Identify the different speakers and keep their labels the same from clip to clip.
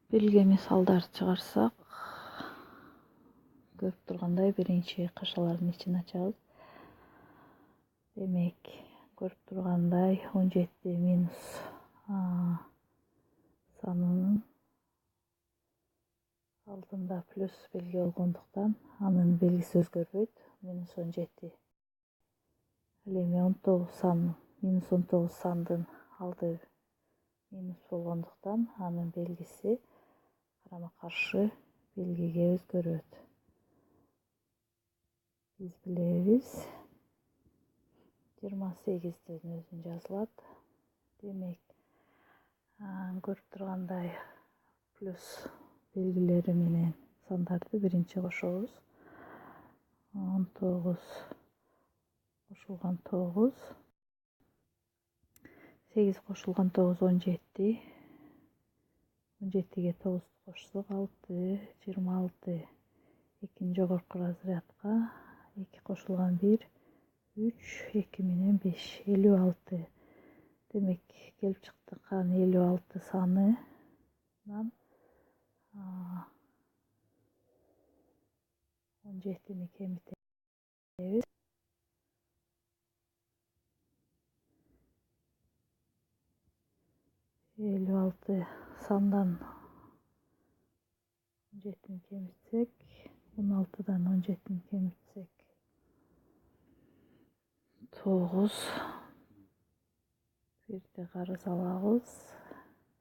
Speaker 1: Белге мисалдар чыгарсак, көрүп тургандай биринчи кашалардын ичин ачабыз. Демек, көрүп тургандай 17 минус санынын алдында плюс белги болгондуктан анын белгиси өзгөрбөйт. Минус 17. Ал эми 19 сан, минус 19 сандын алды минус болгондуктан анын белгиси карама каршы белгиге өзгөрөт. Биз билебиз 28-ден өзүн жазылат. Демек, көрүп тургандай плюс белгилери менен сандарды биринчи кошобуз. 19 кошулган 9, 8 кошулган 9 17. 17ге 9 кошсок 6, 26. Экинчи жогорку разрядка 2 кошулган 1, 3, 2 менен 5, 56. Демек, келип чыккан 56 санынан 17-ни кемитебиз. 56 сандан 17-ни кемитсек, 16-дан 17-ни кемитсек 9. Бирди карыз алабыз.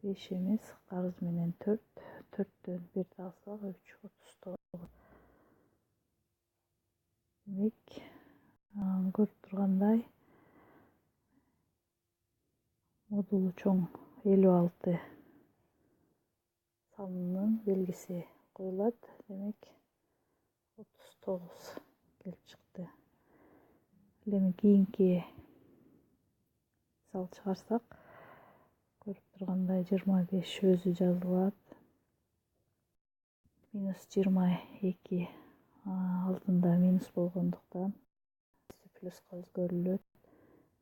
Speaker 1: 5 эмес, карыз менен 4. 4төн 1 алсак 3, 39. Демек, көрүп тургандай модулу чоң 56 санынын белгиси коюлат. Демек, 39 келип чыкты. Ал эми кийинки мисал чыгарсак, көрүп тургандай 25 өзү жазылат. Минус 22 алдында минус болгондуктан плюска өзгөрүлөт.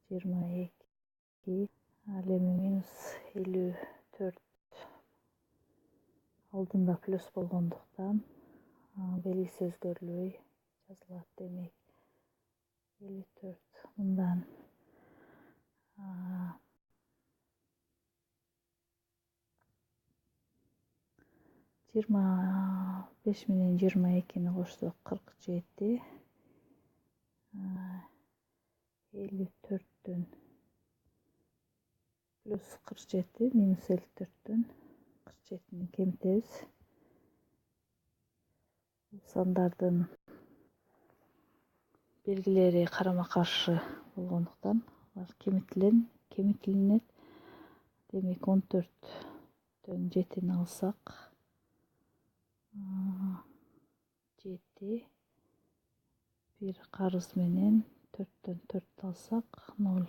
Speaker 1: 22. Ал эми минус 54 алдында плюс болгондуктан белгиси өзгөрүлбөй жазылат. Демек, 54 мындан 25 менен 22-ни кошсок 47. 54-төн плюс 47, минус 54-төн 47-ни кемитебиз. Сандардын белгилери карама каршы болгондуктан алар кемитилинет. Демек, 14-төн 7-ни алсак 7, 1 карыз менен 4төн 4 алсак 0.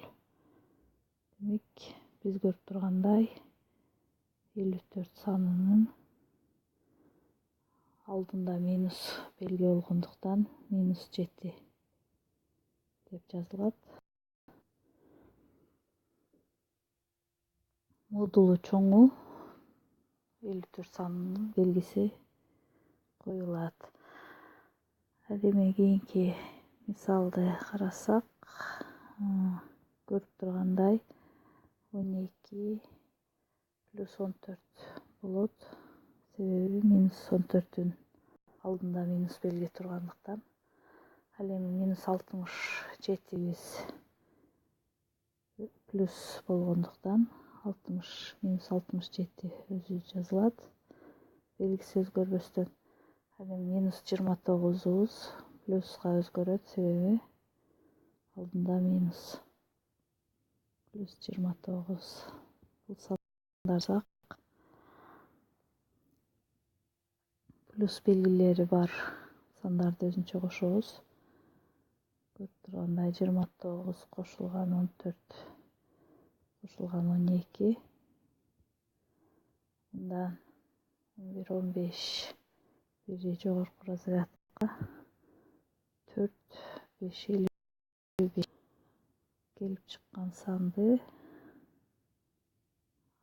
Speaker 1: Демек, биз көрүп тургандай 54 санынын алдында минус белги болгондуктан минус 7 деп жазылат. Модулу чоңу 54 санынын белгиси коюлат. Ал эми кийинки мисалды карасак, көрүп тургандай 12 плюс 14 болот. Себеби минус 14-тün алдында минус белги тургандыктан. Ал эми минус 67 плюс болгондуктан 60 минус 67 өзү жазылат. Белгиси өзгөрбөстөн. Ал эми минус 29-убуз плюска өзгөрөт, себеби алдында минус. Плюс 29. Бул сандарсак плюс белгилери бар сандарды өзүнчө кошобуз. Көрүп тургандай 29 кошулган 14 кошулган 12. Мындан 11, 15. Бiri жогорку разрядка 4, 5, 55. Келип чыккан санды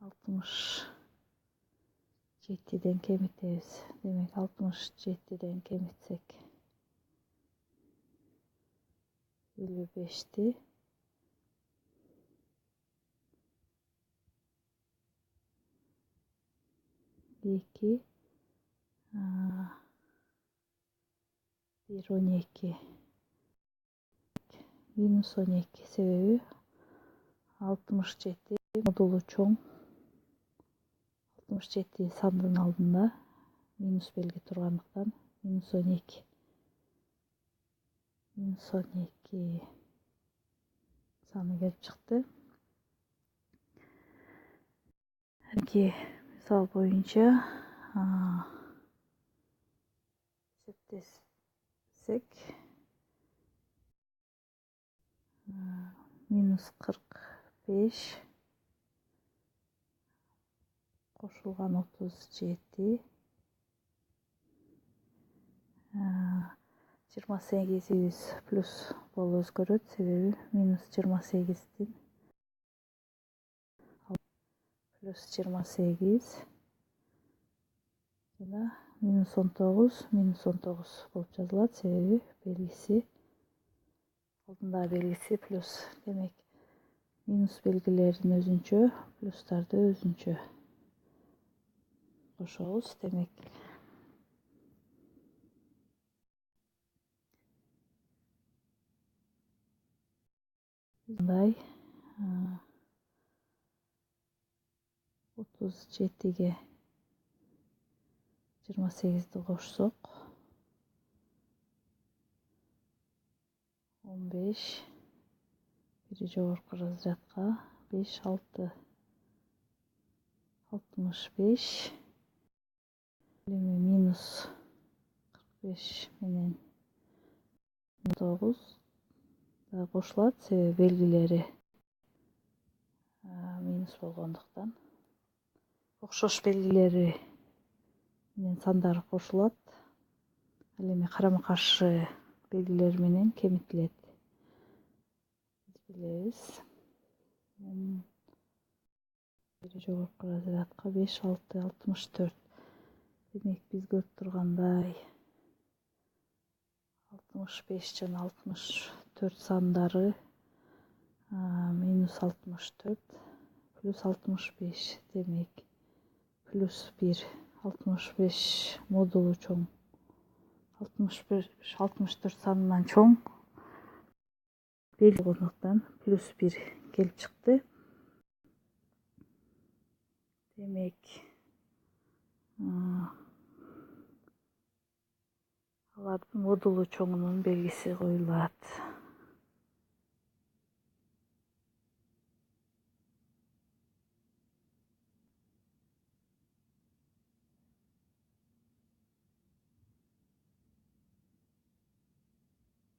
Speaker 1: 60 7'den kemitебиз. Demek 67'den kemitsek 55'ti. 2 1 12 minus 12 sebebi 67 modulu çoğ. 67 sandığın aldığında minus belgi turganlıktan minus 12 sanı gelip çıktı. Ki misal boyunca desek minus 45 koşulgan 37 28 plus bol özgөрөt sebebi minus 28'din plus 28 jana minus 19 bolup жазылат sebebi belgisi алдында belgisi plus. Demek minus belgilerin özünçö, pluslarda özünçö koşuyoruz. Demek bunday 37'ge 28'di koşsok 15 biri жогорку разрядка 5 6 65 minus 45 менен 9 da koşulat sebebi belgileri minus болгондуктан окшош белгилери менен сандары кошулат. Ал эми карама каршы белгилер менен кемитилет. Биз билебиз. Бiri жогорку разрядка 5 6 64. Демек биз көрүп тургандай 65 жана 64 сандары минус 64 плюс 65 демек плюс 1 65 модулу чоң 64 санынан чоң белги болгондуктан плюс 1 келип чыкты. Демек алардын модулу чоңунун белгиси коюлат.